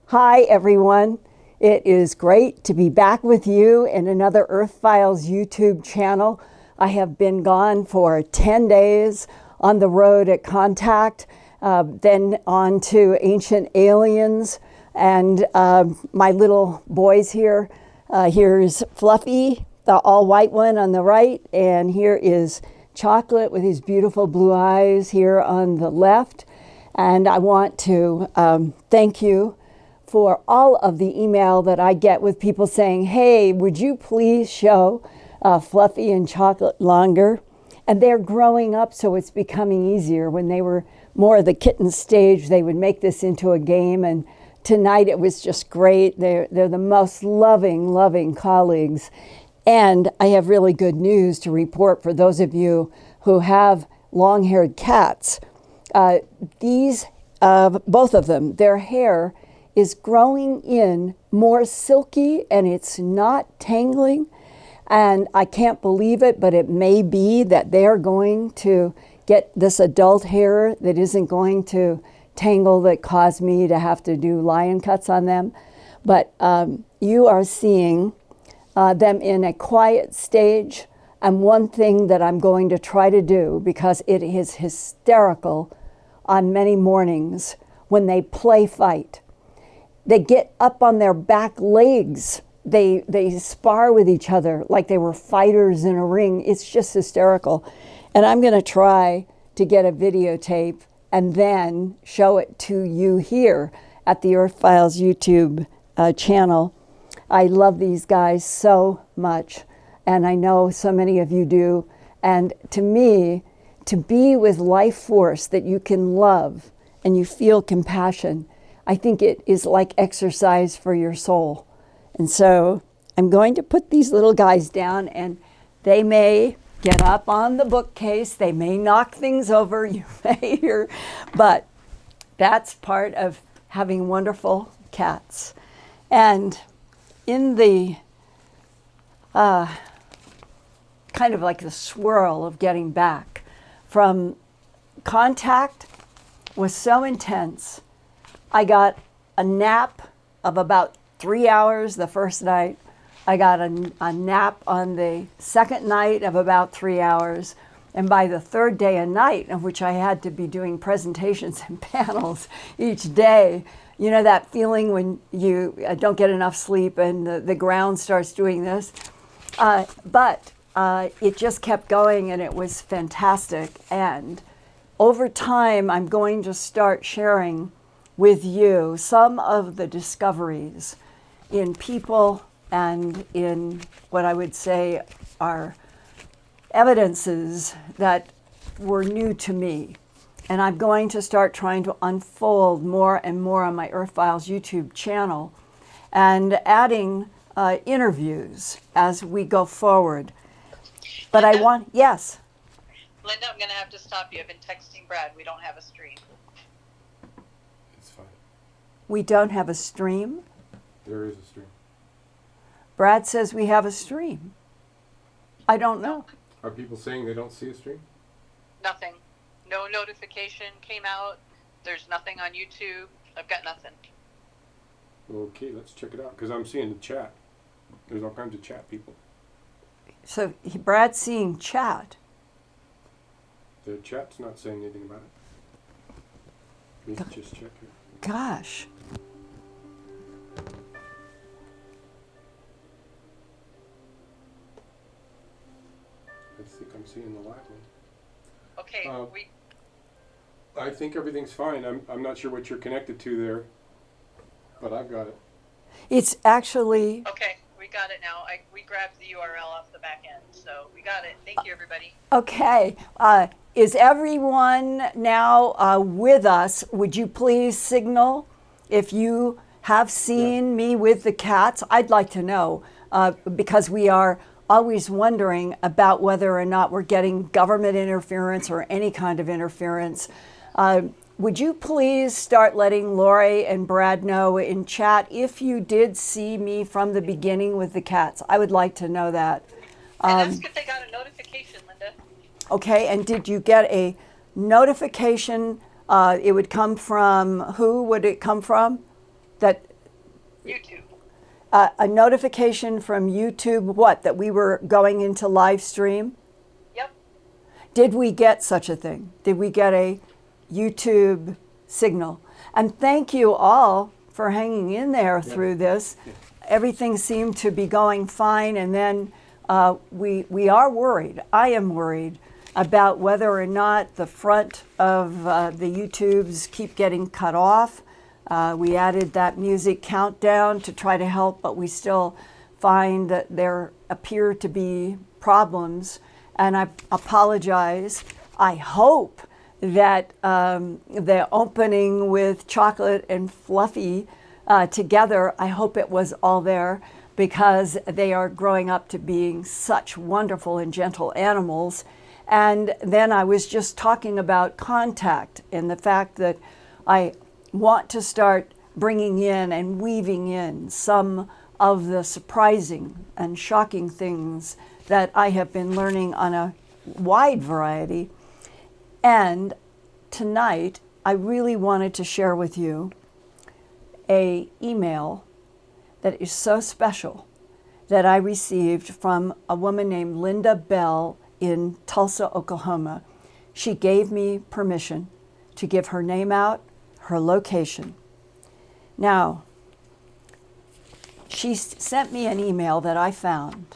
Hi, everyone. It is great to be back with you in another Earthfiles YouTube channel. I have been gone for 10 days on the road at Contact, then on to Ancient Aliens, and my little boys here. Here's Fluffy, the all-white one on the right, and here is Chocolate with his beautiful blue eyes here on the left. And I want to thank you for all of the email that I get with people saying, hey, would you please show Fluffy and Chocolate longer? And they're growing up, so it's becoming easier. When they were more of the kitten stage, they would make this into a game. And tonight it was just great. They're the most loving colleagues. And I have really good news to report for those of you who have long-haired cats. These, both of them, their hair is growing in more silky and it's not tangling. And I can't believe it, but it may be that they're going to get this adult hair that isn't going to tangle, that caused me to have to do lion cuts on them. But you are seeing them in a quiet stage. And one thing that I'm going to try to do, because it is hysterical on many mornings when they play fight. They get up on their back legs. They spar with each other like they were fighters in a ring. It's just hysterical. And I'm going to try to get a videotape and then show it to you here at the Earthfiles YouTube channel. I love these guys so much, and I know so many of you do. And to me, to be with life force that you can love and you feel compassion, I think it is like exercise for your soul. And so I'm going to put these little guys down, and they may get up on the bookcase. They may knock things over, you may hear, but that's part of having wonderful cats. And in the kind of like the swirl of getting back from Contact was so intense. I got a nap of about 3 hours the first night. I got a nap on the second night of about 3 hours. And by the third day and night, of which I had to be doing presentations and panels each day, you know that feeling when you don't get enough sleep and the ground starts doing this? But it just kept going, and it was fantastic. And over time, I'm going to start sharing with you some of the discoveries in people and in what I would say are evidences that were new to me. And I'm going to start trying to unfold more and more on my Earthfiles YouTube channel and adding interviews as we go forward. But Linda? I want, yes. Linda, I'm going to have to stop you. I've been texting Brad. We don't have a stream. It's fine. We don't have a stream. There is a stream. Brad says we have a stream. I don't know. Are people saying they don't see a stream? Nothing. No notification came out. There's nothing on YouTube. I've got nothing. Okay, let's check it out, because I'm seeing the chat. There's all kinds of chat people. So Brad's seeing chat. The chat's not saying anything about it. Let me just check here. Gosh. I think I'm seeing the live one. Okay, I think everything's fine. I'm not sure what you're connected to there, but I've got it. It's actually, okay, we got it now. We grabbed the URL off the back end, so we got it. Thank you, everybody. okay. Is everyone now with us? Would you please signal if you have seen me with the cats? I'd like to know, because we are always wondering about whether or not we're getting government interference or any kind of interference. Would you please start letting Lori and Brad know in chat if you did see me from the beginning with the cats? I would like to know that. And that's good they got a notification, Linda. Okay, and did you get a notification? It would come from, who would it come from? That YouTube. A notification from YouTube, what, that we were going into live stream? Yep. Did we get such a thing? Did we get a YouTube signal? And thank you all for hanging in there through this. Everything seemed to be going fine, and then we are worried. I am worried about whether or not the front of the YouTubes keep getting cut off. We added that music countdown to try to help, but we still find that there appear to be problems, and I apologize. I hope that the opening with Chocolate and Fluffy together, I hope it was all there, because they are growing up to being such wonderful and gentle animals. And then I was just talking about contact and the fact that I want to start bringing in and weaving in some of the surprising and shocking things that I have been learning on a wide variety. And tonight, I really wanted to share with you an email that is so special that I received from a woman named Linda Bell in Tulsa, Oklahoma. She gave me permission to give her name out, her location. Now, she sent me an email that I found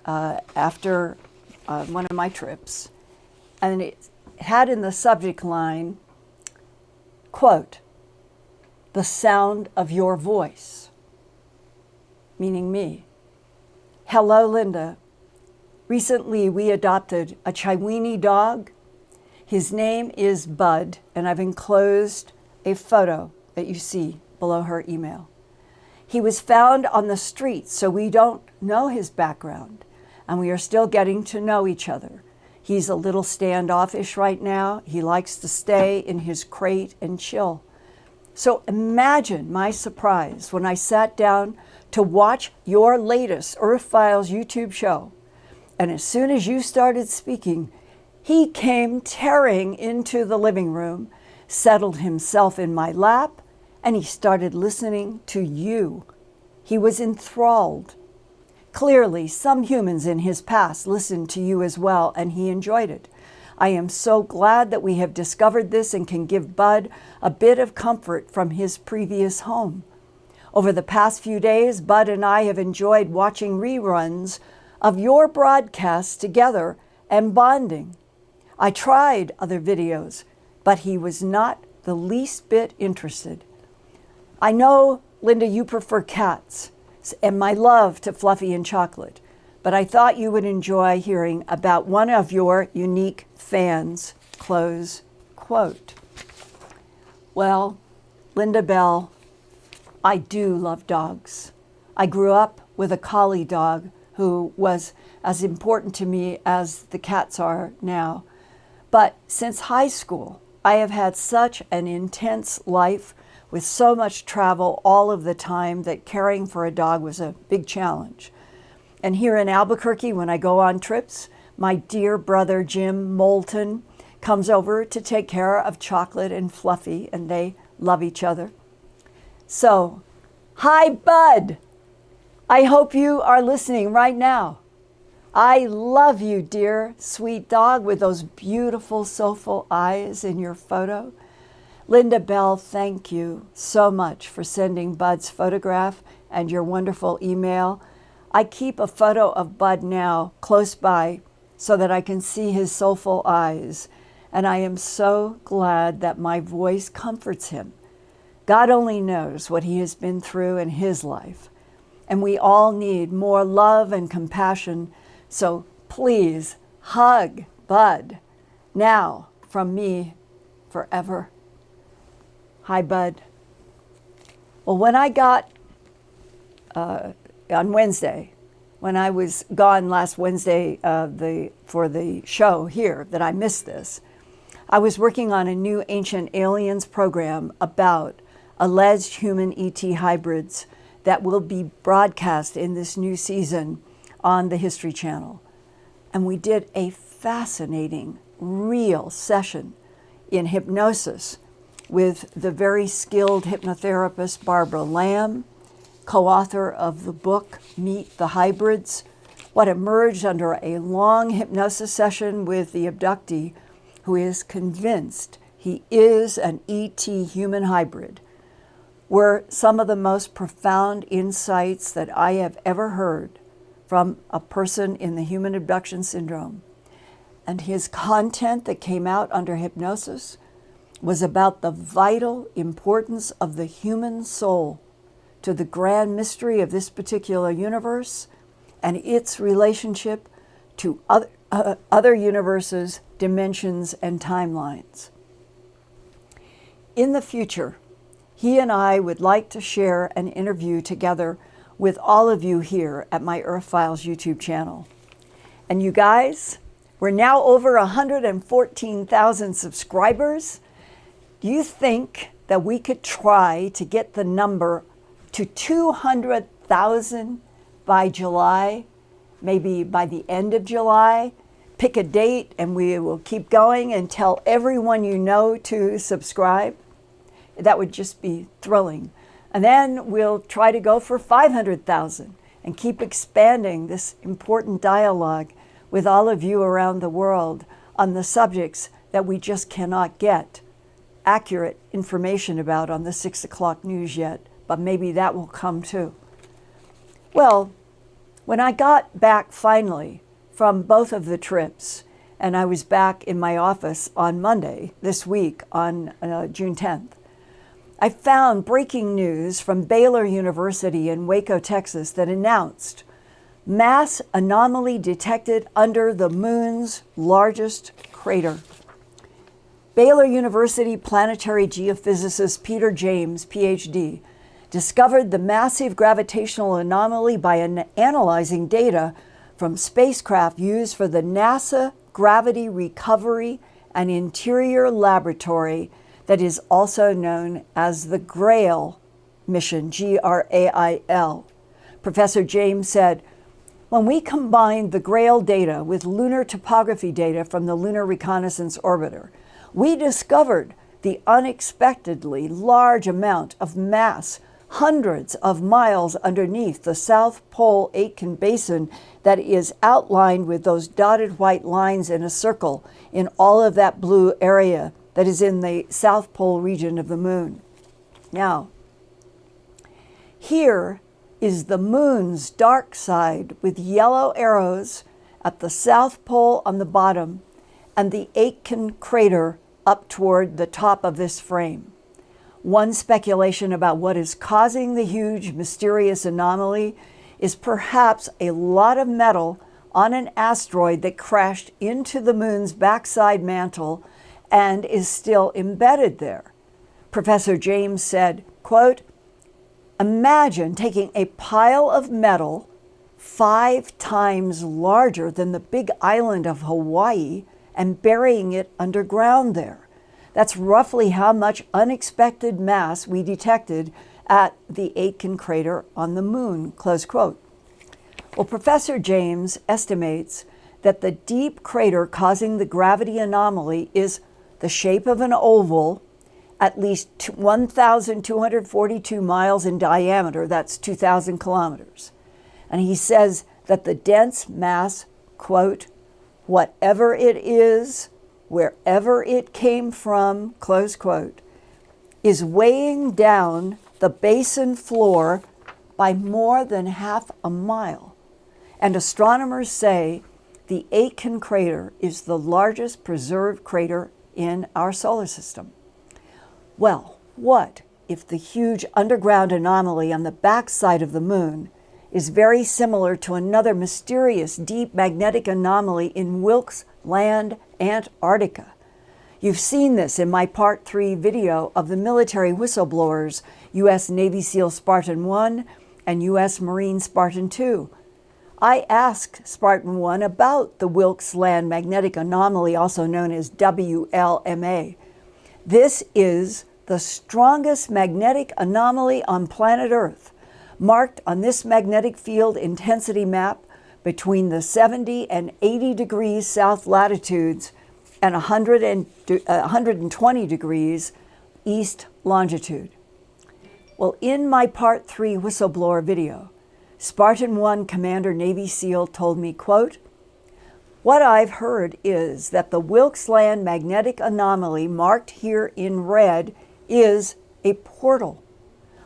after one of my trips, and it had in the subject line, quote, "The sound of your voice," meaning me. "Hello, Linda. Recently, we adopted a Chiweenie dog. His name is Bud, and I've enclosed a photo that you see below her email. He was found on the street, so we don't know his background, and we are still getting to know each other. He's a little standoffish right now. He likes to stay in his crate and chill. So imagine my surprise when I sat down to watch your latest Earthfiles YouTube show. And as soon as you started speaking, he came tearing into the living room, settled himself in my lap, and he started listening to you. He was enthralled. Clearly, some humans in his past listened to you as well, and he enjoyed it. I am so glad that we have discovered this and can give Bud a bit of comfort from his previous home. Over the past few days, Bud and I have enjoyed watching reruns of your broadcasts together and bonding. I tried other videos, but he was not the least bit interested. I know, Linda, you prefer cats, and my love to Fluffy and Chocolate, but I thought you would enjoy hearing about one of your unique fans," close quote. Well, Linda Bell, I do love dogs. I grew up with a collie dog who was as important to me as the cats are now. But since high school, I have had such an intense life with so much travel all of the time that caring for a dog was a big challenge. And here in Albuquerque, when I go on trips, my dear brother Jim Moulton comes over to take care of Chocolate and Fluffy, and they love each other. So, hi, Bud. I hope you are listening right now. I love you, dear, sweet dog with those beautiful, soulful eyes in your photo. Linda Bell, thank you so much for sending Bud's photograph and your wonderful email. I keep a photo of Bud now close by so that I can see his soulful eyes, and I am so glad that my voice comforts him. God only knows what he has been through in his life, and we all need more love and compassion, so please hug Bud now from me forever. Hi, Bud. Well, when I got, on Wednesday, when I was gone last Wednesday for the show here, that I missed this, I was working on a new Ancient Aliens program about alleged human ET hybrids that will be broadcast in this new season on the History Channel. And we did a fascinating, real session in hypnosis with the very skilled hypnotherapist Barbara Lamb co-author of the book Meet the Hybrids, what emerged under a long hypnosis session with the abductee, who is convinced he is an ET human hybrid, were some of the most profound insights that I have ever heard from a person in the human abduction syndrome. And his content that came out under hypnosis was about the vital importance of the human soul to the grand mystery of this particular universe and its relationship to other universes, dimensions, and timelines. In the future, he and I would like to share an interview together with all of you here at my Earthfiles YouTube channel. And you guys, we're now over 114,000 subscribers. Do you think that we could try to get the number to 200,000 by July, maybe by the end of July? Pick a date and we will keep going and tell everyone you know to subscribe. That would just be thrilling. And then we'll try to go for 500,000 and keep expanding this important dialogue with all of you around the world on the subjects that we just cannot get accurate information about on the 6 o'clock news yet, but maybe that will come too. Well, when I got back finally from both of the trips, and I was back in my office on Monday this week on June 10th, I found breaking news from Baylor University in Waco, Texas that announced mass anomaly detected under the moon's largest crater. Baylor University planetary geophysicist Peter James, PhD, discovered the massive gravitational anomaly by analyzing data from spacecraft used for the NASA Gravity Recovery and Interior Laboratory that is also known as the GRAIL mission, G-R-A-I-L. Professor James said, when we combined the GRAIL data with lunar topography data from the Lunar Reconnaissance Orbiter, we discovered the unexpectedly large amount of mass hundreds of miles underneath the South Pole Aitken Basin that is outlined with those dotted white lines in a circle in all of that blue area that is in the South Pole region of the moon. Now, here is the moon's dark side with yellow arrows at the South Pole on the bottom and the Aitken crater up toward the top of this frame. One speculation about what is causing the huge mysterious anomaly is perhaps a lot of metal on an asteroid that crashed into the moon's backside mantle and is still embedded there. Professor James said, quote, imagine taking a pile of metal 5 times larger than the big island of Hawaii and burying it underground there. That's roughly how much unexpected mass we detected at the Aitken crater on the moon, close quote. Well, Professor James estimates that the deep crater causing the gravity anomaly is the shape of an oval, at least 1,242 miles in diameter, that's 2,000 kilometers. And he says that the dense mass, quote, whatever it is, wherever it came from, close quote, is weighing down the basin floor by more than half a mile. And astronomers say the Aitken crater is the largest preserved crater in our solar system. Well, what if the huge underground anomaly on the backside of the moon is very similar to another mysterious deep magnetic anomaly in Wilkes Land, Antarctica? You've seen this in my Part 3 video of the military whistleblowers, U.S. Navy SEAL Spartan 1 and U.S. Marine Spartan 2. I asked Spartan 1 about the Wilkes Land magnetic anomaly, also known as WLMA. This is the strongest magnetic anomaly on planet Earth, marked on this magnetic field intensity map between the 70 and 80 degrees south latitudes and 120 degrees east longitude. Well, in my Part 3 Whistleblower video, Spartan 1 Commander Navy SEAL told me, quote, "What I've heard is that the Wilkes Land magnetic anomaly marked here in red is a portal.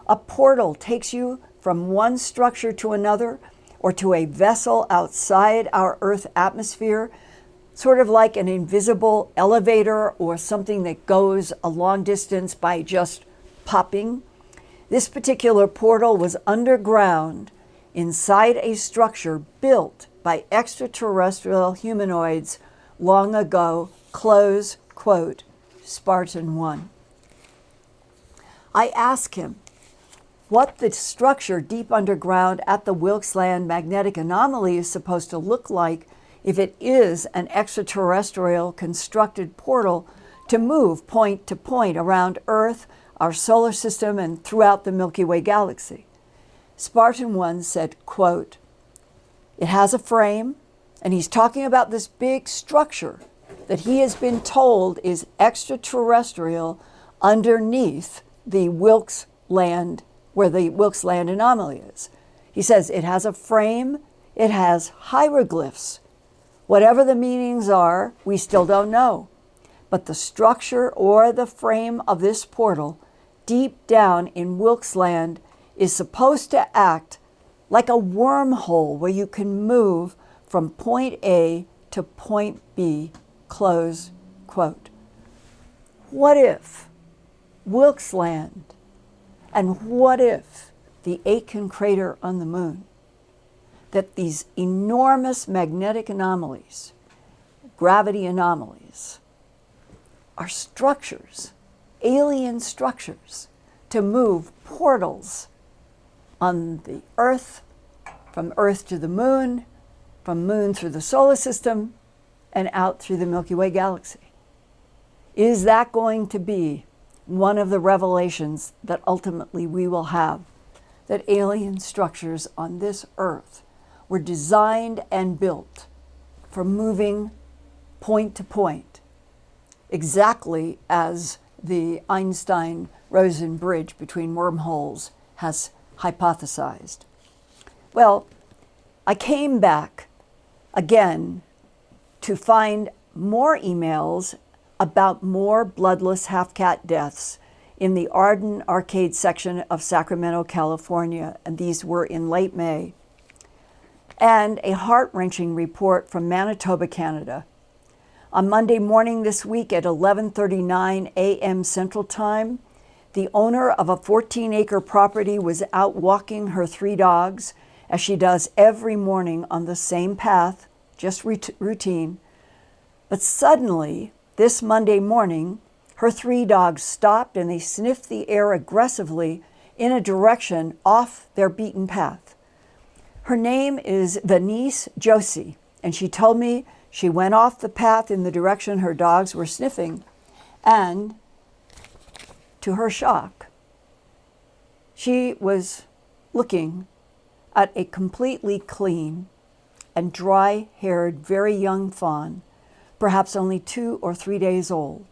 A portal takes you from one structure to another or to a vessel outside our Earth atmosphere, sort of like an invisible elevator or something that goes a long distance by just popping. This particular portal was underground inside a structure built by extraterrestrial humanoids long ago," close quote, Spartan 1. I ask him what the structure deep underground at the Wilkes Land magnetic anomaly is supposed to look like if it is an extraterrestrial constructed portal to move point to point around Earth, our solar system, and throughout the Milky Way galaxy. Spartan 1 said, quote, "It has a frame," and he's talking about this big structure that he has been told is extraterrestrial underneath the Wilkes Land, where the Wilkes Land anomaly is. He says it has a frame, it has hieroglyphs. Whatever the meanings are, we still don't know. But the structure or the frame of this portal deep down in Wilkes Land is supposed to act like a wormhole where you can move from point A to point B, close quote. What if Wilkes Land, and what if the Aitken crater on the moon, that these enormous magnetic anomalies, gravity anomalies, are structures, alien structures, to move portals on the Earth, from Earth to the moon, from moon through the solar system, and out through the Milky Way galaxy? Is that going to be one of the revelations that ultimately we will have, that alien structures on this Earth were designed and built for moving point to point, exactly as the Einstein-Rosen bridge between wormholes has hypothesized? Well, I came back again to find more emails about more bloodless half-cat deaths in the Arden Arcade section of Sacramento, California, and these were in late May, and a heart-wrenching report from Manitoba, Canada. On Monday morning this week at 11:39 a.m. Central Time, the owner of a 14-acre property was out walking her 3 dogs, as she does every morning on the same path, just routine. But suddenly, this Monday morning, her 3 dogs stopped and they sniffed the air aggressively in a direction off their beaten path. Her name is Venice Josie, and she told me she went off the path in the direction her dogs were sniffing, and to her shock, she was looking at a completely clean and dry-haired, very young fawn, perhaps only 2 or 3 days old,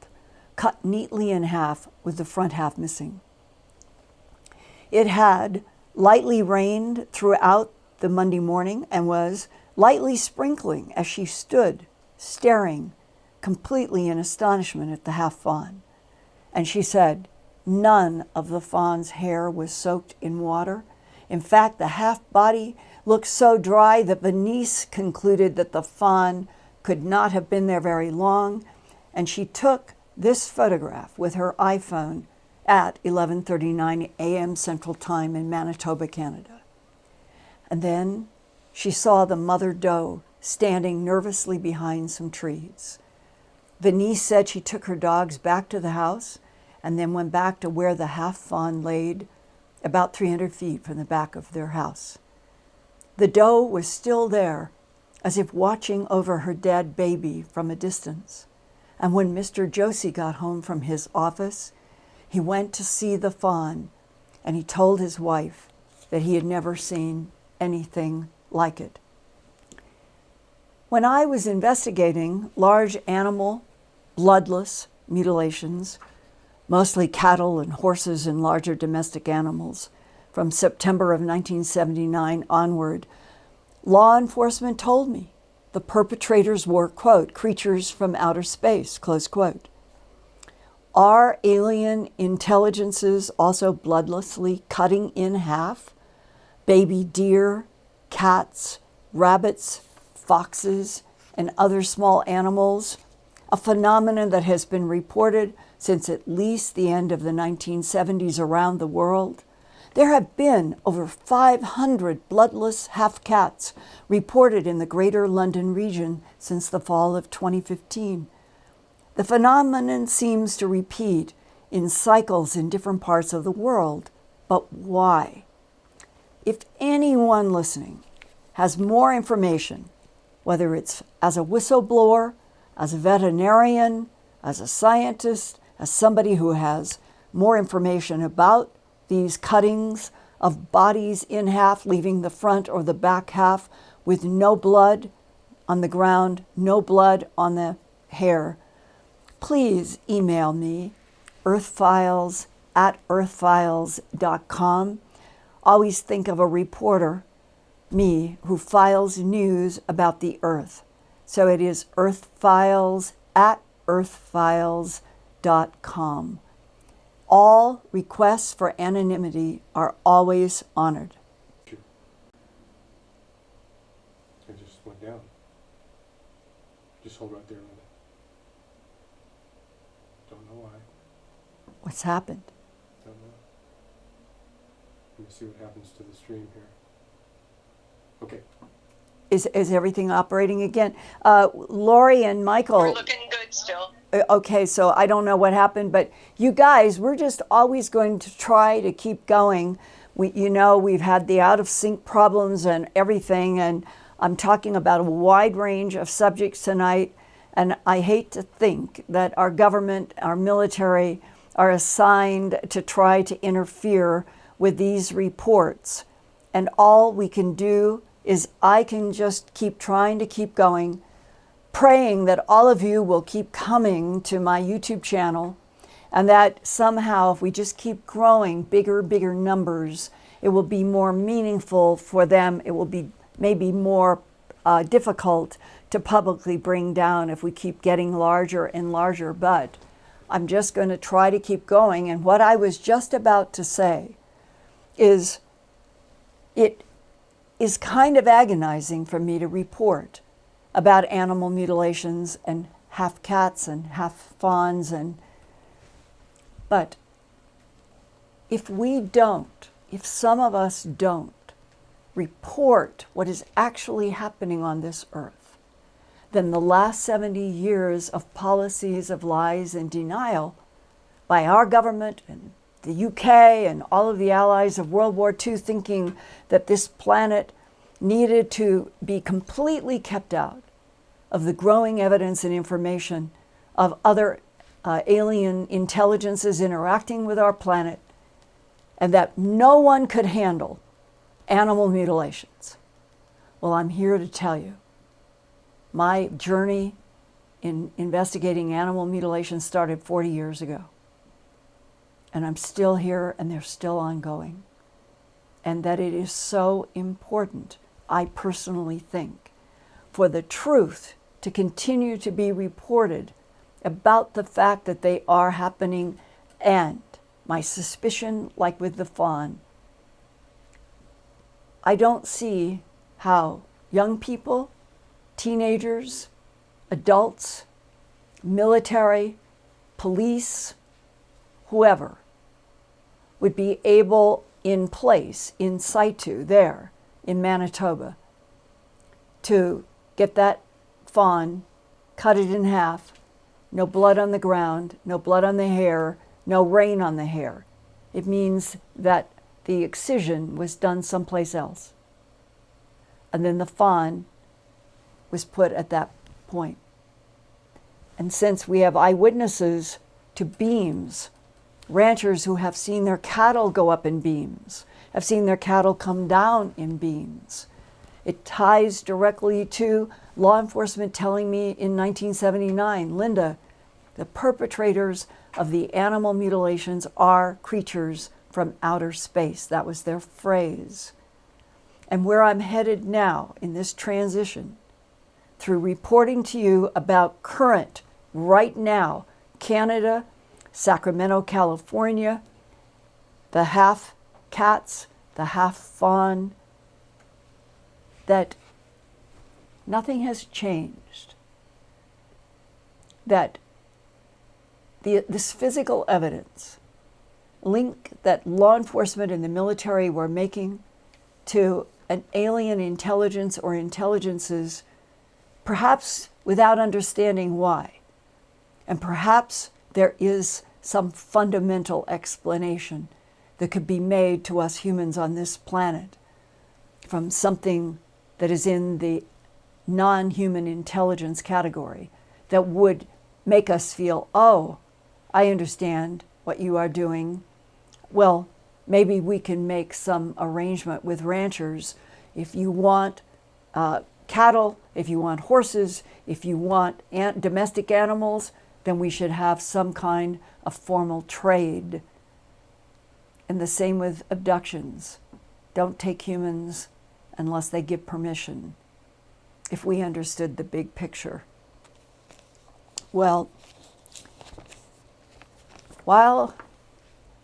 cut neatly in half with the front half missing. It had lightly rained throughout the Monday morning and was lightly sprinkling as she stood staring completely in astonishment at the half fawn. And she said none of the fawn's hair was soaked in water. In fact, the half body looked so dry that Venice concluded that the fawn could not have been there very long, and she took this photograph with her iPhone at 11:39 a.m. Central Time in Manitoba, Canada. And then she saw the mother doe standing nervously behind some trees. Venice said she took her dogs back to the house and then went back to where the half fawn laid, about 300 feet from the back of their house. The doe was still there, as if watching over her dead baby from a distance. And when Mr. Josie got home from his office, he went to see the fawn, and he told his wife that he had never seen anything like it. When I was investigating large animal bloodless mutilations, mostly cattle and horses and larger domestic animals. From September of 1979 onward, law enforcement told me the perpetrators were, quote, creatures from outer space, close quote. Are alien intelligences also bloodlessly cutting in half baby deer, cats, rabbits, foxes, and other small animals, a phenomenon that has been reported since at least the end of the 1970s around the world? There have been over 500 bloodless half-cats reported in the Greater London region since the fall of 2015. The phenomenon seems to repeat in cycles in different parts of the world. But why? If anyone listening has more information, whether it's as a whistleblower, as a veterinarian, as a scientist, as somebody who has more information about these cuttings of bodies in half, leaving the front or the back half with no blood on the ground, no blood on the hair, please email me, earthfiles@earthfiles.com. Always think of a reporter, me, who files news about the Earth. So it is earthfiles@earthfiles.com. All requests for anonymity are always honored. It just went down. Just hold right there, Linda. Don't know why. What's happened? Don't know. Let me see what happens to the stream here. Okay. Is everything operating again? Lori and Michael. We're looking good still. Okay, so I don't know what happened, but you guys, we're just always going to try to keep going. We've had the out of sync problems and everything, and I'm talking about a wide range of subjects tonight, and I hate to think that our government, our military, are assigned to try to interfere with these reports. And all we can do is I can just keep trying to keep going, praying that all of you will keep coming to my YouTube channel, and that somehow if we just keep growing bigger numbers, it will be more meaningful for them. It will be maybe more difficult to publicly bring down if we keep getting larger and larger. But I'm just going to try to keep going. And what I was just about to say is it is kind of agonizing for me to report about animal mutilations and half cats and half fawns, but if some of us don't report what is actually happening on this earth, then the last 70 years of policies of lies and denial by our government and the UK and all of the allies of World War II, thinking that this planet needed to be completely kept out of the growing evidence and information of other alien intelligences interacting with our planet, and that no one could handle animal mutilations. Well, I'm here to tell you, my journey in investigating animal mutilation started 40 years ago. And I'm still here, and they're still ongoing. And that it is so important, I personally think, for the truth to continue to be reported about the fact that they are happening, and my suspicion, like with the fawn, I don't see how young people, teenagers, adults, military, police, whoever, would be able in place, in situ, there in Manitoba, to get that fawn, cut it in half, no blood on the ground, no blood on the hair, no rain on the hair. It means that the excision was done someplace else. And then the fawn was put at that point. And since we have eyewitnesses to beams, ranchers who have seen their cattle go up in beams, have seen their cattle come down in beams, it ties directly to law enforcement telling me in 1979, Linda, The perpetrators of the animal mutilations are creatures from outer space. That was their phrase. And where I'm headed now in this transition, through reporting to you about current, right now, Canada, Sacramento, California, the half cats, the half fawn, that nothing has changed. That this physical evidence link that law enforcement and the military were making to an alien intelligence or intelligences, perhaps without understanding why. And perhaps there is some fundamental explanation that could be made to us humans on this planet from something that is in the non-human intelligence category that would make us feel, oh, I understand what you are doing. Well, maybe we can make some arrangement with ranchers. If you want cattle, if you want horses, if you want domestic animals, then we should have some kind of formal trade. And the same with abductions. Don't take humans unless they give permission, if we understood the big picture. Well, while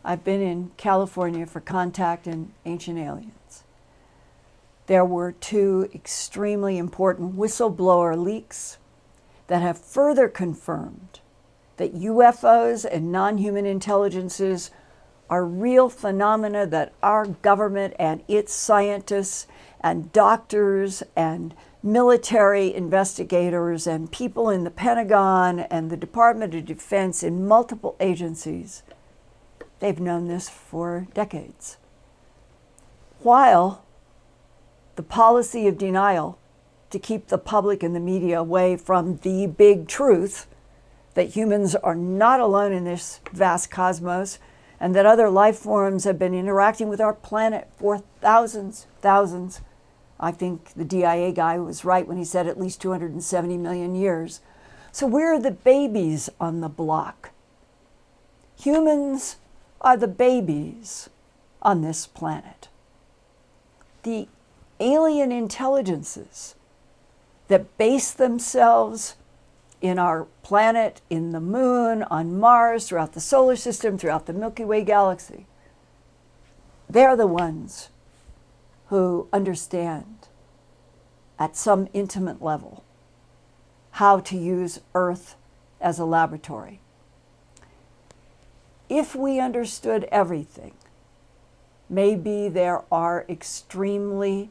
I've been in California for Contact and Ancient Aliens, there were two extremely important whistleblower leaks that have further confirmed that UFOs and non-human intelligences are real phenomena that our government and its scientists and doctors and military investigators and people in the Pentagon and the Department of Defense in multiple agencies, they've known this for decades. While the policy of denial to keep the public and the media away from the big truth that humans are not alone in this vast cosmos and that other life forms have been interacting with our planet for thousands. I think the DIA guy was right when he said at least 270 million years. So we're the babies on the block. Humans are the babies on this planet. The alien intelligences that base themselves in our planet, in the moon, on Mars, throughout the solar system, throughout the Milky Way galaxy, they're the ones who understand at some intimate level how to use Earth as a laboratory. If we understood everything, maybe there are extremely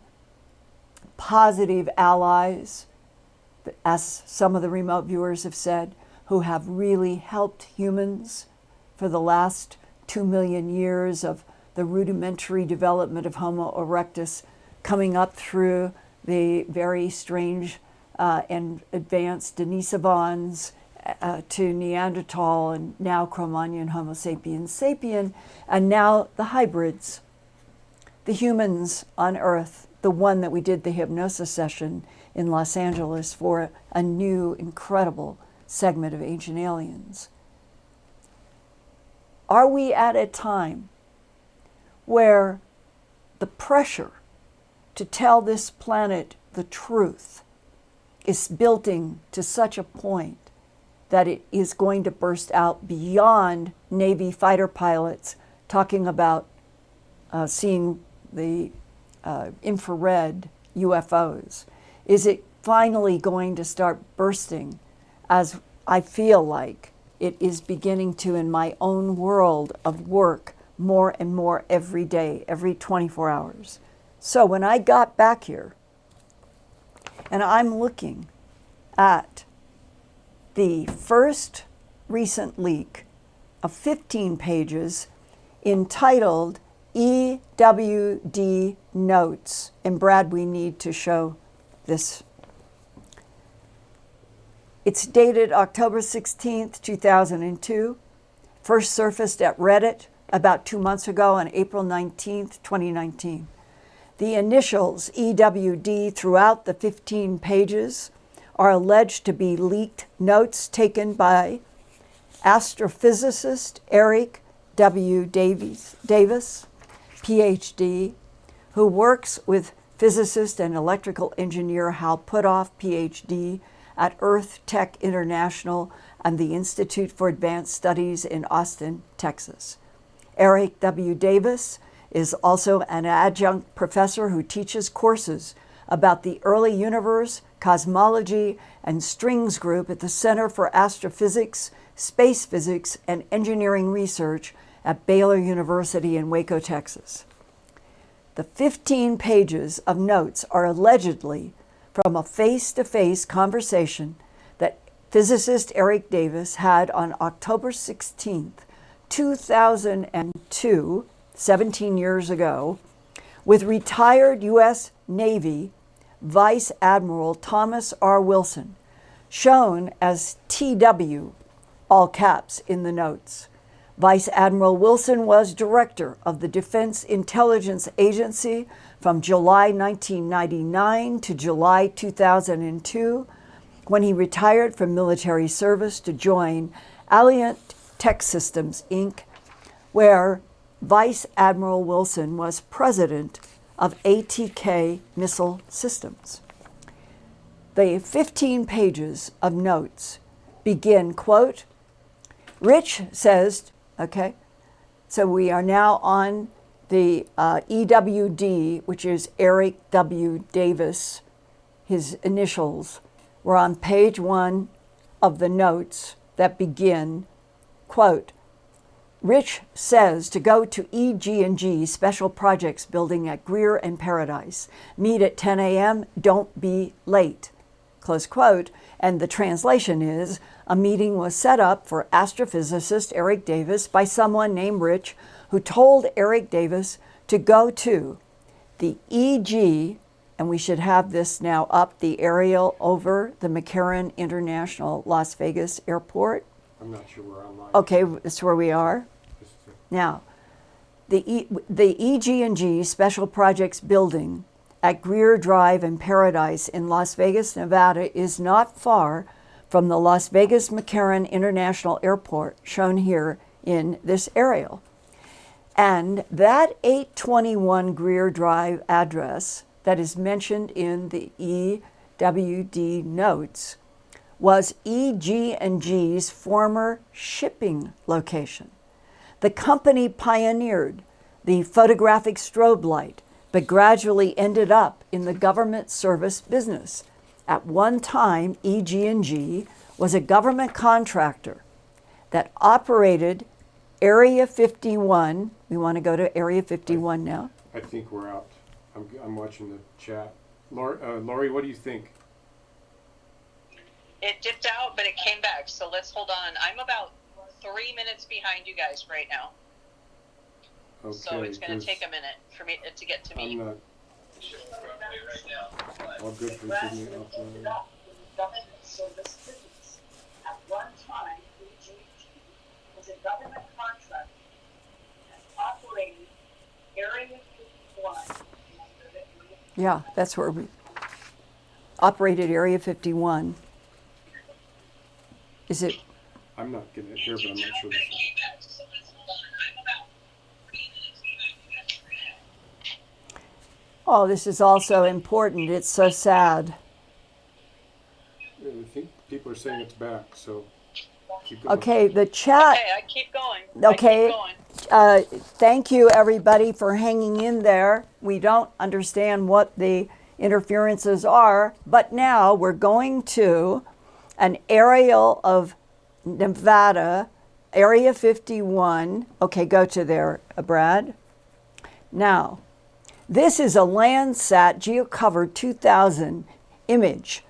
positive allies, as some of the remote viewers have said, who have really helped humans for the last 2 million years of the rudimentary development of Homo erectus, coming up through the very strange and advanced Denisovans to Neanderthal, and now Cro-Magnon, Homo sapiens sapien, and now the hybrids, the humans on Earth, the one that we did the hypnosis session in Los Angeles for a new, incredible segment of Ancient Aliens. Are we at a time where the pressure to tell this planet the truth is building to such a point that it is going to burst out beyond Navy fighter pilots talking about seeing the infrared UFOs? Is it finally going to start bursting, as I feel like it is beginning to in my own world of work more and more every day, every 24 hours? So when I got back here, and I'm looking at the first recent leak of 15 pages entitled EWD Notes, and Brad, we need to show this. It's dated October 16th, 2002, first surfaced at Reddit about 2 months ago on April 19th, 2019. The initials EWD throughout the 15 pages are alleged to be leaked notes taken by astrophysicist Eric W. Davis, PhD, who works with physicist and electrical engineer Hal Puthoff, PhD, at Earth Tech International and the Institute for Advanced Studies in Austin, Texas. Eric W. Davis is also an adjunct professor who teaches courses about the early universe, cosmology, and strings group at the Center for Astrophysics, Space Physics, and Engineering Research at Baylor University in Waco, Texas. The 15 pages of notes are allegedly from a face-to-face conversation that physicist Eric Davis had on October 16th, 2002, 17 years ago, with retired U.S. Navy Vice Admiral Thomas R. Wilson, shown as TW, all caps in the notes. Vice Admiral Wilson was director of the Defense Intelligence Agency from July 1999 to July 2002, when he retired from military service to join Alliant Tech Systems, Inc., where Vice Admiral Wilson was president of ATK Missile Systems. The 15 pages of notes begin, quote, Rich says, okay, so we are now on the EWD, which is Eric W. Davis, his initials. We're on page 1 of the notes that begin, quote, Rich says to go to EG&G Special Projects Building at Greer and Paradise. Meet at 10 a.m. Don't be late. Close quote. And the translation is, a meeting was set up for astrophysicist Eric Davis by someone named Rich, who told Eric Davis to go to the EG, and we should have this now up, the aerial over the McCarran International Las Vegas Airport. I'm not sure we're online. Okay, that's where we are. Now, the EG&G Special Projects Building at Greer Drive and Paradise in Las Vegas, Nevada is not far from the Las Vegas McCarran International Airport, shown here in this aerial. And that 821 Greer Drive address that is mentioned in the EWD notes was EG&G's former shipping location. The company pioneered the photographic strobe light, but gradually ended up in the government service business. At one time, EG&G was a government contractor that operated Area 51. We want to go to Area 51 now. I think we're out. I'm watching the chat. Lori, what do you think? It dipped out, but it came back. So let's hold on. I'm about 3 minutes behind you guys right now. Okay, So it's going to take a minute for me to get to me. I'm not. All good for keeping it offline. At one time, EG was a government contractor and operated Area 51. Yeah, that's where we operated Area 51. Is it? I'm not getting it here, but I'm not sure. Oh, this is also important. It's so sad. I think people are saying it's back, so keep going. Okay, the chat. Okay, I keep going. Okay. I keep going. Thank you, everybody, for hanging in there. We don't understand what the interferences are, but now we're going to an aerial of Nevada, Area 51. Okay, go to there, Brad. Now, this is a Landsat GeoCover 2000 image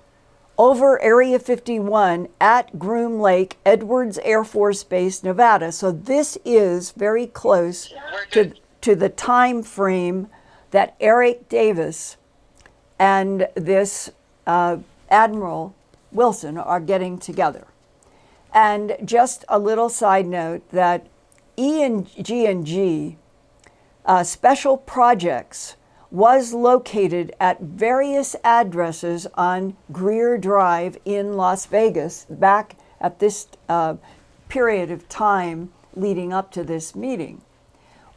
over Area 51 at Groom Lake, Edwards Air Force Base, Nevada. So this is very close to the time frame that Eric Davis and this Admiral Wilson are getting together. And just a little side note that EG&G Special Projects was located at various addresses on Greer Drive in Las Vegas back at this period of time leading up to this meeting.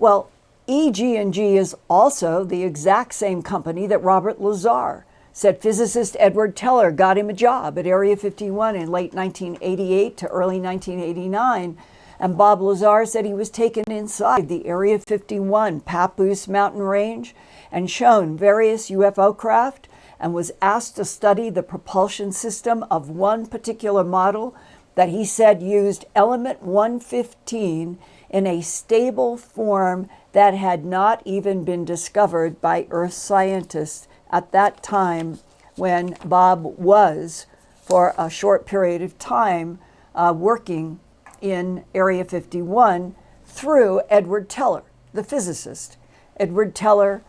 Well, EG&G is also the exact same company that Robert Lazar said physicist Edward Teller got him a job at Area 51 in late 1988 to early 1989. And Bob Lazar said he was taken inside the Area 51 Papoose mountain range and shown various UFO craft and was asked to study the propulsion system of one particular model that he said used element 115 in a stable form that had not even been discovered by Earth scientists at that time when Bob was, for a short period of time, working in Area 51 through Edward Teller, the physicist. Edward Teller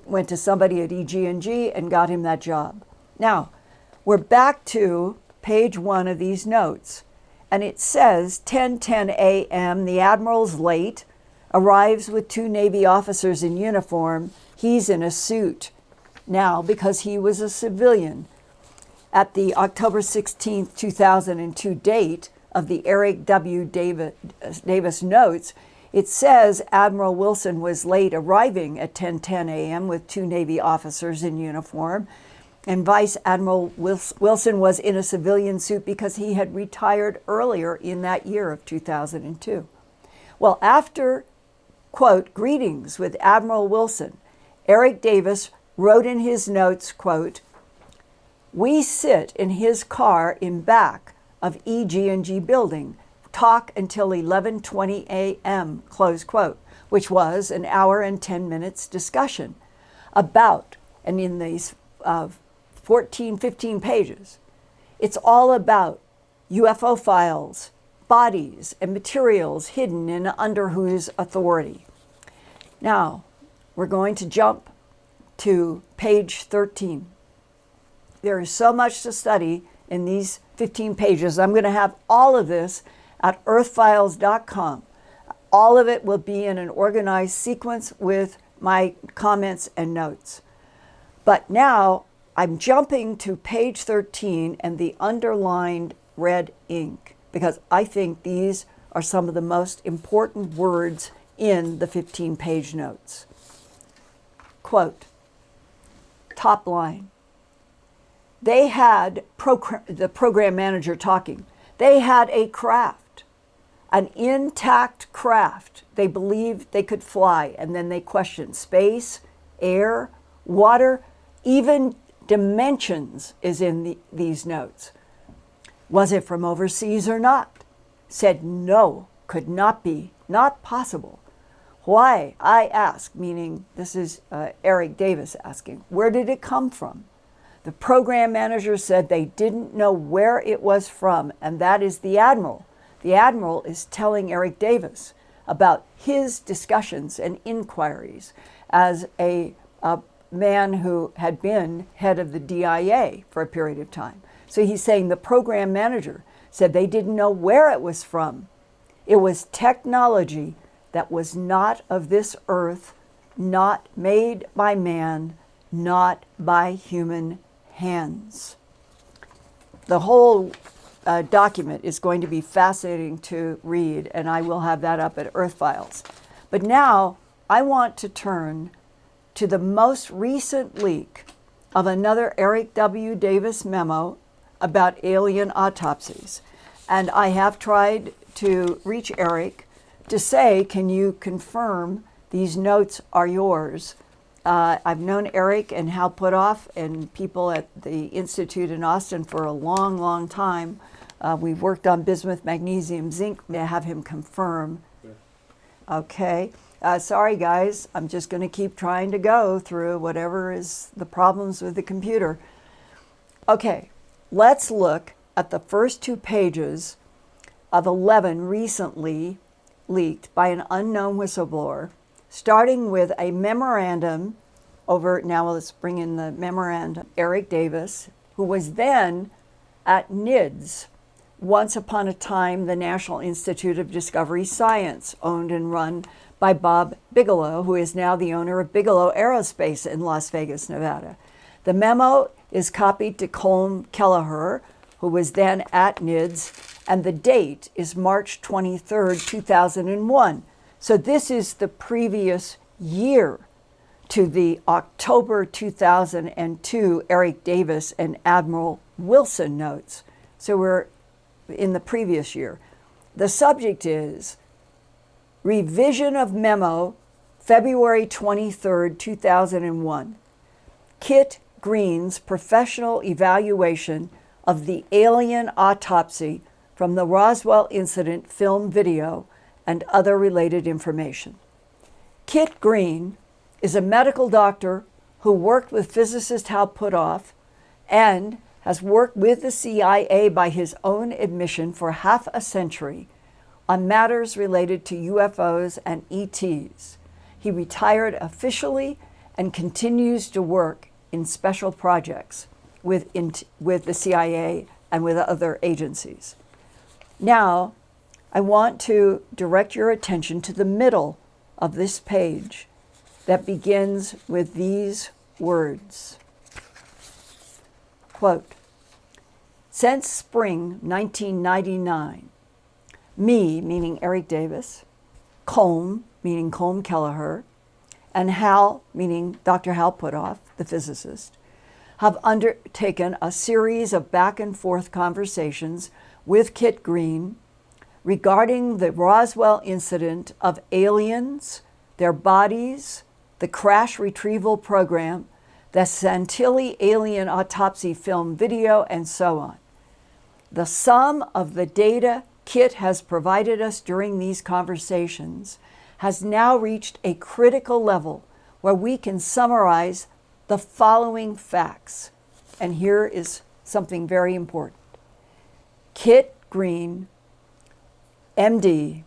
went to somebody at EG&G and got him that job. Now, we're back to page 1 of these notes, and it says 10:10 a.m., the admiral's late, arrives with 2 Navy officers in uniform. He's in a suit now because he was a civilian. At the October 16, 2002 date of the Eric W. Davis notes, it says Admiral Wilson was late arriving at 10:10 a.m. with 2 Navy officers in uniform, and Vice Admiral Wilson was in a civilian suit because he had retired earlier in that year of 2002. Well, after, quote, greetings with Admiral Wilson, Eric Davis wrote in his notes, quote, we sit in his car in back of EG&G building, talk until 11:20 a.m., close quote, which was an hour and 10 minutes discussion about, and in these 15 pages, it's all about UFO files, bodies, and materials hidden in under whose authority. Now, we're going to jump to page 13. There is so much to study in these 15 pages. I'm going to have all of this at earthfiles.com. All of it will be in an organized sequence with my comments and notes. But now I'm jumping to page 13 and the underlined red ink because I think these are some of the most important words in the 15-page notes. Quote, top line. They had, the program manager talking, they had a craft, an intact craft. They believed they could fly, and then they questioned space, air, water, even dimensions is in these notes. Was it from overseas or not? Said no, could not be, not possible. Why? I ask, meaning this is Eric Davis asking, where did it come from? The program manager said they didn't know where it was from, and that is the Admiral. The Admiral is telling Eric Davis about his discussions and inquiries as a man who had been head of the DIA for a period of time. So he's saying the program manager said they didn't know where it was from. It was technology that was not of this earth, not made by man, not by human hands. The whole document is going to be fascinating to read, and I will have that up at Earthfiles. But now I want to turn to the most recent leak of another Eric W. Davis memo about alien autopsies. And I have tried to reach Eric to say, can you confirm these notes are yours? I've known Eric and Hal Putoff and people at the Institute in Austin for a long, long time. We've worked on bismuth, magnesium, zinc to have him confirm. Okay. Sorry, guys. I'm just going to keep trying to go through whatever is the problems with the computer. Okay. Let's look at the first 2 pages of 11 recently leaked by an unknown whistleblower, starting with a memorandum over, now let's bring in the memorandum, Eric Davis, who was then at NIDS, once upon a time the National Institute of Discovery Science, owned and run by Bob Bigelow, who is now the owner of Bigelow Aerospace in Las Vegas, Nevada. The memo is copied to Colm Kelleher, who was then at NIDS, and the date is March 23rd, 2001. So this is the previous year to the October 2002 Eric Davis and Admiral Wilson notes. So we're in the previous year. The subject is revision of memo, February 23rd, 2001. Kit Green's professional evaluation of the alien autopsy from the Roswell incident film video and other related information. Kit Green is a medical doctor who worked with physicist Hal Puthoff and has worked with the CIA by his own admission for half a century on matters related to UFOs and ETs. He retired officially and continues to work in special projects with the CIA and with other agencies. Now, I want to direct your attention to the middle of this page that begins with these words. Quote, since spring 1999, me, meaning Eric Davis, Colm, meaning Colm Kelleher, and Hal, meaning Dr. Hal Puthoff, the physicist, have undertaken a series of back and forth conversations with Kit Green regarding the Roswell incident of aliens, their bodies, the crash retrieval program, the Santilli alien autopsy film video, and so on. The sum of the data Kit has provided us during these conversations has now reached a critical level where we can summarize the following facts. And here is something very important. Kit Green, MD,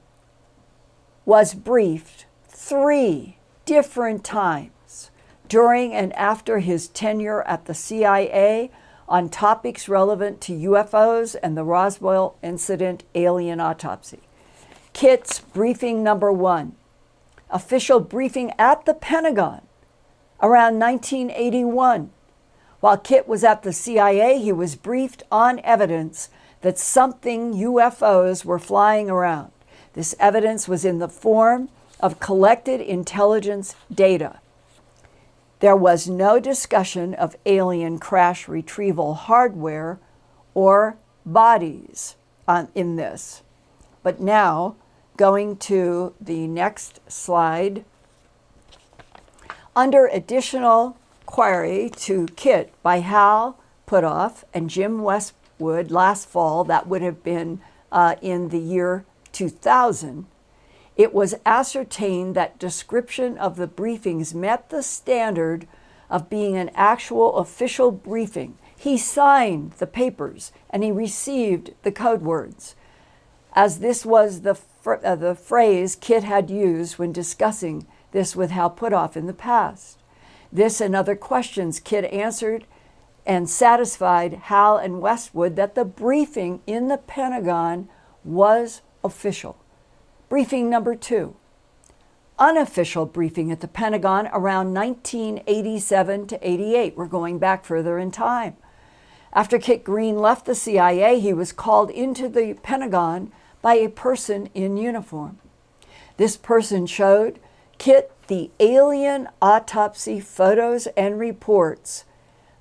was briefed 3 different times during and after his tenure at the CIA on topics relevant to UFOs and the Roswell incident alien autopsy. Kit's briefing number 1, official briefing at the Pentagon around 1981. While Kit was at the CIA, he was briefed on evidence that something UFOs were flying around. This evidence was in the form of collected intelligence data. There was no discussion of alien crash retrieval hardware or bodies in this. But now, going to the next slide, under additional query to Kit by Hal Puthoff and Jim Westwood last fall, that would have been in the year 2000, it was ascertained that description of the briefings met the standard of being an actual official briefing. He signed the papers and he received the code words, as this was the phrase Kit had used when discussing this with Hal Puthoff in the past. This and other questions Kit answered and satisfied Hal and Westwood that the briefing in the Pentagon was official. Briefing number 2, unofficial briefing at the Pentagon around 1987 to 88. We're going back further in time. After Kit Green left the CIA, he was called into the Pentagon by a person in uniform. This person showed Kit the alien autopsy photos and reports.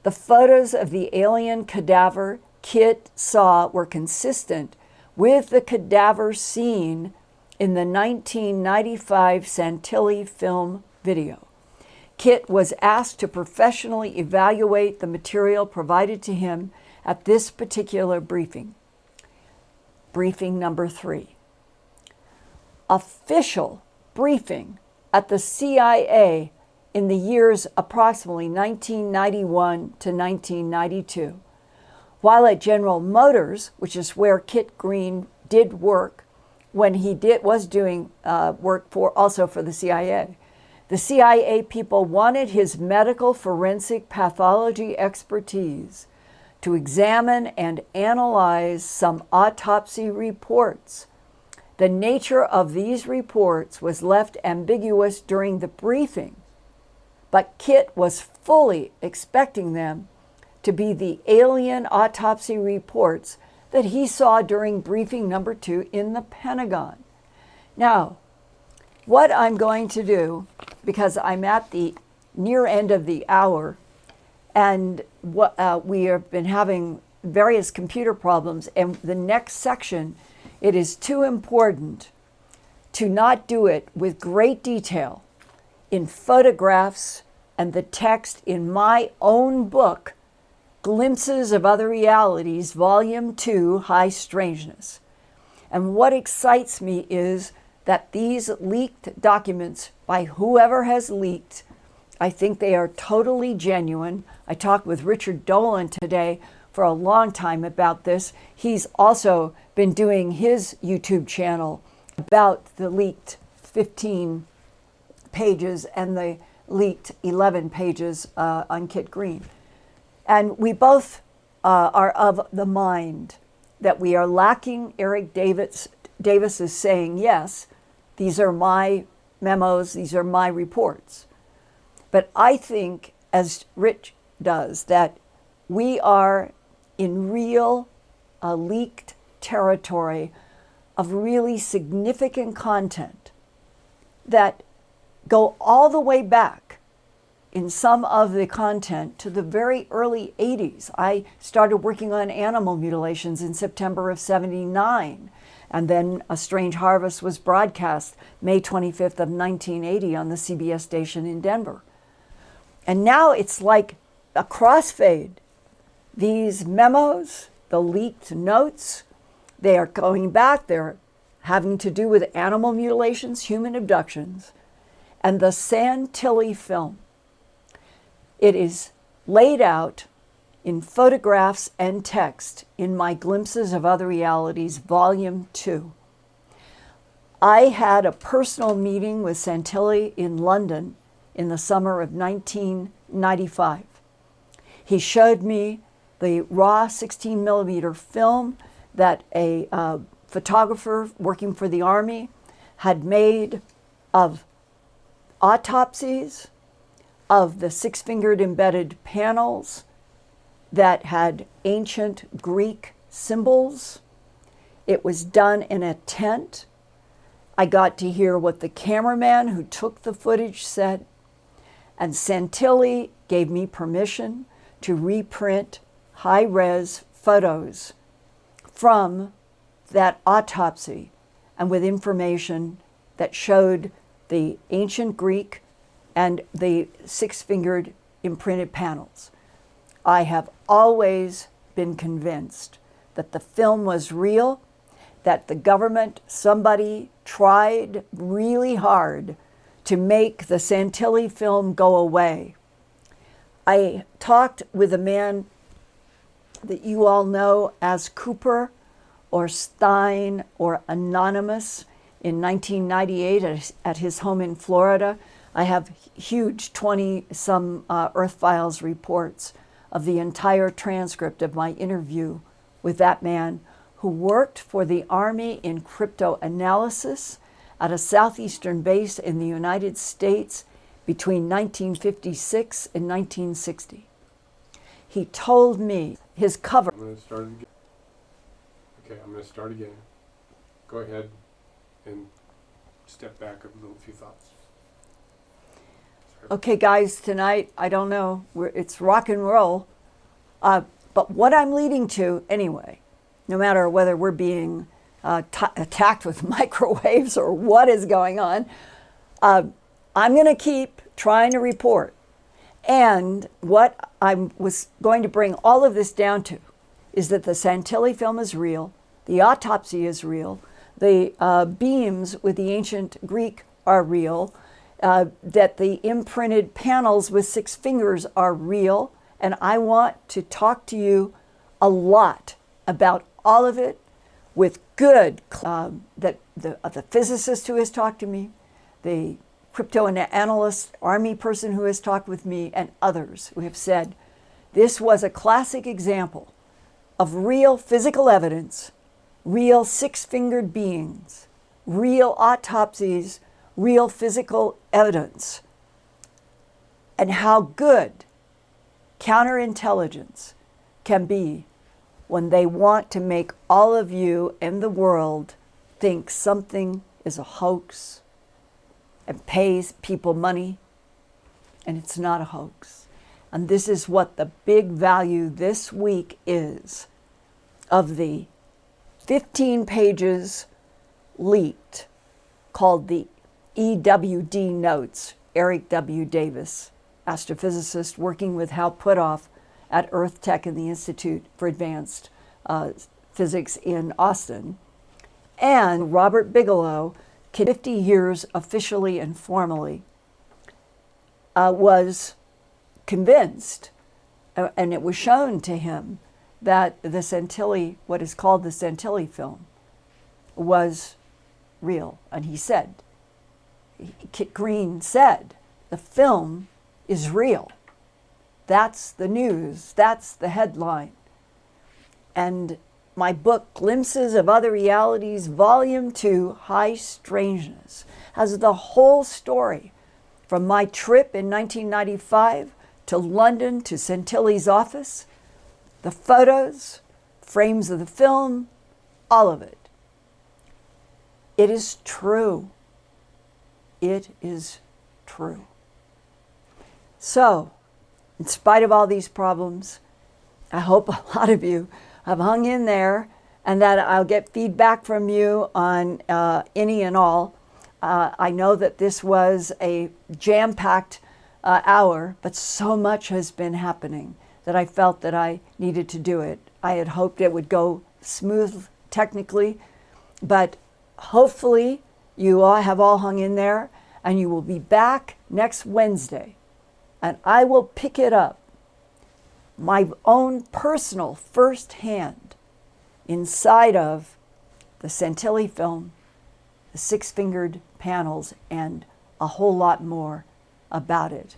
The photos of the alien cadaver Kit saw were consistent with the cadaver seen in the 1995 Santilli film video. Kit was asked to professionally evaluate the material provided to him at this particular briefing. Briefing number 3. Official briefing at the CIA in the years approximately 1991 to 1992. While at General Motors, which is where Kit Green did work, when he was doing work also for the CIA people wanted his medical forensic pathology expertise to examine and analyze some autopsy reports. The nature of these reports was left ambiguous during the briefing, but Kit was fully expecting them to be the alien autopsy reports that he saw during briefing number 2 in the Pentagon. Now, what I'm going to do, because I'm at the near end of the hour, and we have been having various computer problems, and the next section, it is too important to not do it with great detail in photographs and the text in my own book, Glimpses of Other Realities, Volume 2, High Strangeness. And what excites me is that these leaked documents by whoever has leaked, I think they are totally genuine. I talked with Richard Dolan today for a long time about this. He's also been doing his YouTube channel about the leaked 15 pages and the leaked 11 pages on Kit Green. And we both are of the mind that we are lacking Eric Davis's saying, yes, these are my memos, these are my reports. But I think, as Rich does, that we are in real leaked territory of really significant content that go all the way back in some of the content to the very early 80s. I started working on animal mutilations in September of '79, and then A Strange Harvest was broadcast May 25th of 1980 on the CBS station in Denver. And now it's like a crossfade. These memos, the leaked notes, they are going back, they're having to do with animal mutilations, human abductions, and the Santilli film. It is laid out in photographs and text in my Glimpses of Other Realities, Volume 2. I had a personal meeting with Santilli in London in the summer of 1995. He showed me the raw 16 millimeter film that a photographer working for the Army had made of autopsies of the six-fingered embedded panels that had ancient Greek symbols. It was done in a tent. I got to hear what the cameraman who took the footage said, and Santilli gave me permission to reprint high-res photos from that autopsy and with information that showed the ancient Greek and the six-fingered imprinted panels. I have always been convinced that the film was real, that the government, somebody tried really hard to make the Santilli film go away. I talked with a man that you all know as Cooper or Stein or Anonymous in 1998 at his home in Florida. I have huge 20-some Earthfiles reports of the entire transcript of my interview with that man who worked for the Army in cryptoanalysis at a southeastern base in the United States between 1956 and 1960. He told me his cover. I'm going to start again. Okay, I'm going to start again. Go ahead and step back a little few thoughts. Okay, guys, tonight, I don't know, it's rock and roll. But what I'm leading to, anyway, no matter whether we're being attacked with microwaves or what is going on, I'm going to keep trying to report. And what I was going to bring all of this down to is that the Santilli film is real, the autopsy is real, the beams with the ancient Greek are real, that the imprinted panels with six fingers are real, and I want to talk to you a lot about all of it with good, that the physicist who has talked to me, the cryptoanalyst, Army person who has talked with me, and others who have said this was a classic example of real physical evidence, real six-fingered beings, real autopsies, real physical evidence, and how good counterintelligence can be when they want to make all of you and the world think something is a hoax and pays people money, and it's not a hoax. And this is what the big value this week is of the 15 pages leaked called the EWD notes. Eric W. Davis, astrophysicist working with Hal Puthoff at Earth Tech and the Institute for Advanced Physics in Austin, and Robert Bigelow, 50 years officially and formally, was convinced, and it was shown to him, that the Santilli, what is called the Santilli film, was real. And he said, Kit Green said, the film is real. That's the news. That's the headline. And my book, Glimpses of Other Realities, Volume 2, High Strangeness, has the whole story from my trip in 1995 to London to Santilli's office, the photos, frames of the film, all of it. It is true. It is true. So, in spite of all these problems, I hope a lot of you have hung in there and that I'll get feedback from you on any and all. I know that this was a jam-packed hour, but so much has been happening that I felt that I needed to do it. I had hoped it would go smooth technically, but hopefully you all have all hung in there, and you will be back next Wednesday, and I will pick it up, my own personal first-hand, inside of the Santilli film, the six-fingered panels, and a whole lot more about it.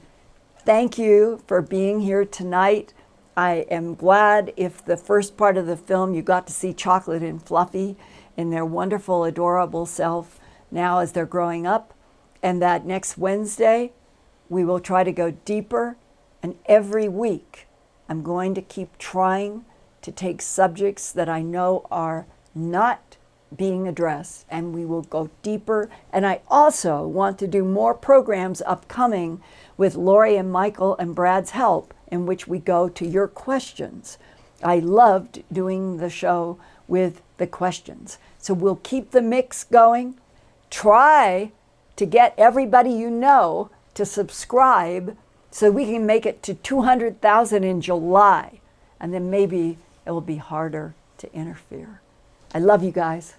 Thank you for being here tonight. I am glad if the first part of the film you got to see Chocolate and Fluffy in their wonderful, adorable self now as they're growing up, and that next Wednesday we will try to go deeper, and every week I'm going to keep trying to take subjects that I know are not being addressed, and we will go deeper. And I also want to do more programs upcoming with Lori and Michael and Brad's help, in which we go to your questions. I loved doing the show with the questions. So we'll keep the mix going. Try to get everybody you know to subscribe so we can make it to 200,000 in July. And then maybe it will be harder to interfere. I love you guys.